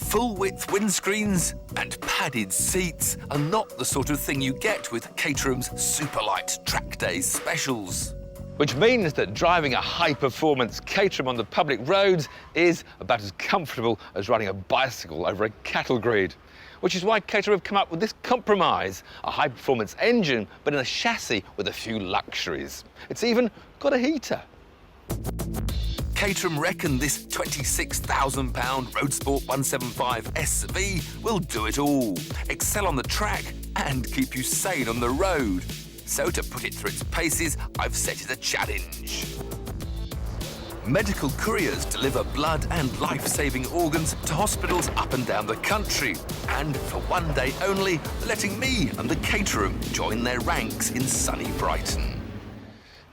Full-width windscreens and padded seats are not the sort of thing you get with Caterham's Superlight Track Day specials. Which means that driving a high-performance Caterham on the public roads is about as comfortable as riding a bicycle over a cattle grid. Which is why Caterham have come up with this compromise, a high-performance engine, but in a chassis with a few luxuries. It's even got a heater. Caterham reckon this £26,000 Roadsport 175 SV will do it all, excel on the track and keep you sane on the road. So to put it through its paces, I've set it a challenge. Medical couriers deliver blood and life-saving organs to hospitals up and down the country. And for one day only, letting me and the Caterham join their ranks in sunny Brighton.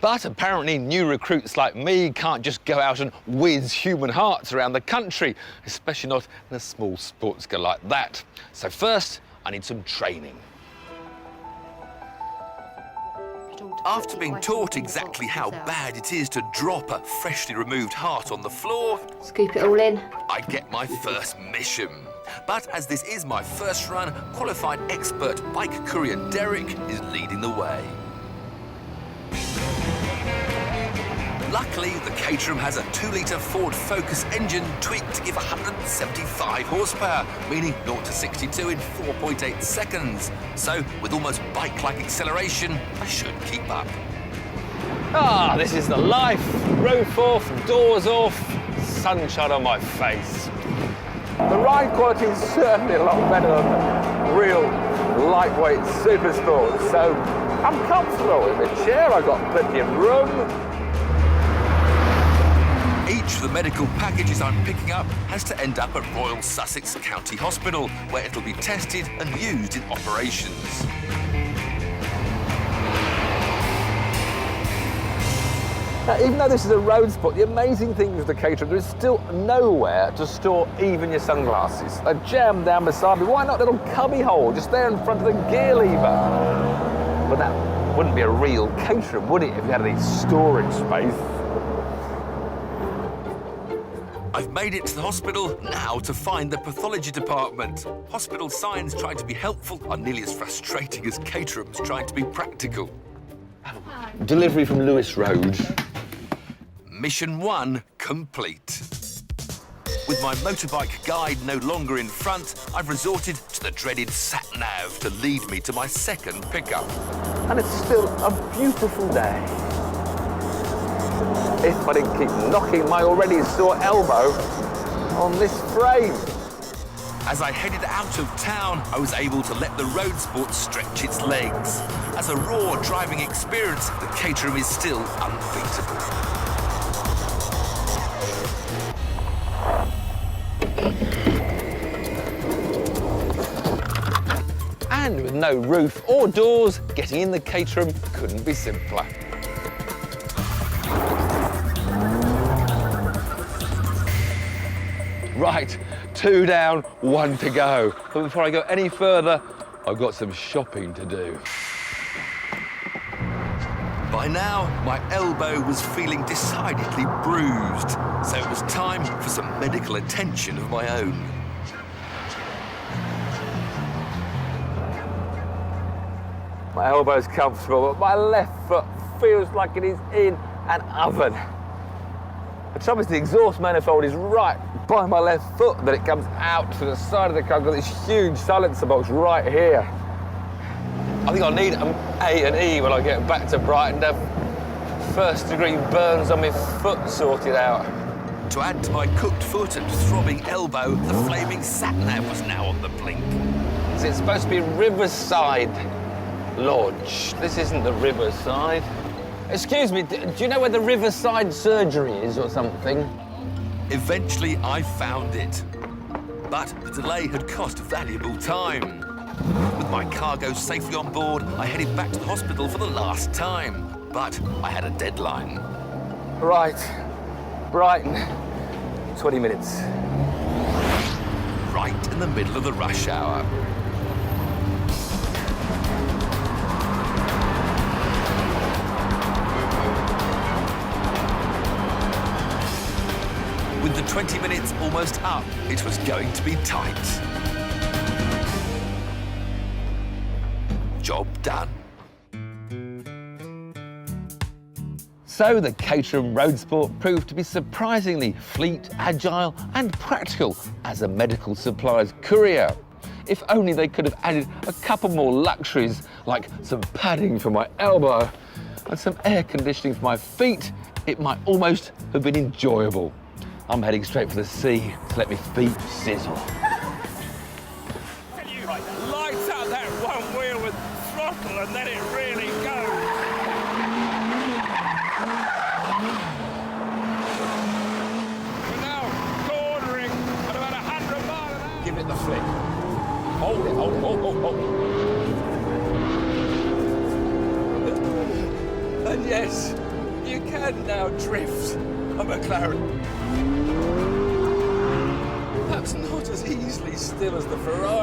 But apparently new recruits like me can't just go out and whiz human hearts around the country, especially not in a small sports car like that. So first, I need some training. After being taught exactly how bad it is to drop a freshly removed heart on the floor, scoop it all in, I get my first mission. But as this is my first run, qualified expert bike courier Derek is leading the way. Luckily, the Caterham has a 2-litre Ford Focus engine tweaked to give 175 horsepower, meaning 0 to 62 in 4.8 seconds. So, with almost bike-like acceleration, I should keep up. Ah, this is the life. Roof off, doors off, sunshine on my face. The ride quality is certainly a lot better than real lightweight supersport, so I'm comfortable in the chair. I've got plenty of room. Each of the medical packages I'm picking up has to end up at Royal Sussex County Hospital, where it'll be tested and used in operations. Now, even though this is a road sport, the amazing thing with the Caterham, there is still nowhere to store even your sunglasses. They're jammed down beside me. Why not a little cubby hole just there in front of the gear lever? But that wouldn't be a real Caterham, would it, if you had any storage space? I've made it to the hospital, now to find the pathology department. Hospital signs trying to be helpful are nearly as frustrating as Caterhams trying to be practical. Delivery from Lewis Road. Mission 1 complete. With my motorbike guide no longer in front, I've resorted to the dreaded sat-nav to lead me to my second pickup. And it's still a beautiful day. If I didn't keep knocking my already sore elbow on this frame. As I headed out of town, I was able to let the Roadsport stretch its legs. As a raw driving experience, the Caterham is still unbeatable. And with no roof or doors, getting in the Caterham couldn't be simpler. Right, 2 down, 1 to go. But before I go any further, I've got some shopping to do. By now, my elbow was feeling decidedly bruised, so it was time for some medical attention of my own. My elbow's comfortable, but my left foot feels like it is in an oven. The trouble is the exhaust manifold is right by my left foot, that it comes out to the side of the car. I've got this huge silencer box right here. I think I'll need an A&E when I get back to Brighton to have first-degree burns on my foot sorted out. To add to my cooked foot and throbbing elbow, the flaming sat-nav was now on the blink. Is it supposed to be Riverside Lodge? This isn't the Riverside. Excuse me, do you know where the Riverside surgery is or something? Eventually, I found it. But the delay had cost valuable time. With my cargo safely on board, I headed back to the hospital for the last time. But I had a deadline. Right. Brighton. 20 minutes. Right in the middle of the rush hour. With the 20 minutes almost up, it was going to be tight. Job done. So the Caterham Roadsport proved to be surprisingly fleet, agile and practical as a medical supplies courier. If only they could have added a couple more luxuries, like some padding for my elbow and some air conditioning for my feet, it might almost have been enjoyable. I'm heading straight for the sea to let my feet sizzle. Can you light up that one wheel with throttle and let it really go? We're now cornering at about 100 miles an hour. Give it the flick. Hold it, hold it, hold. And yes, you can now drift a McLaren. Perhaps not as easily still as the Ferrari.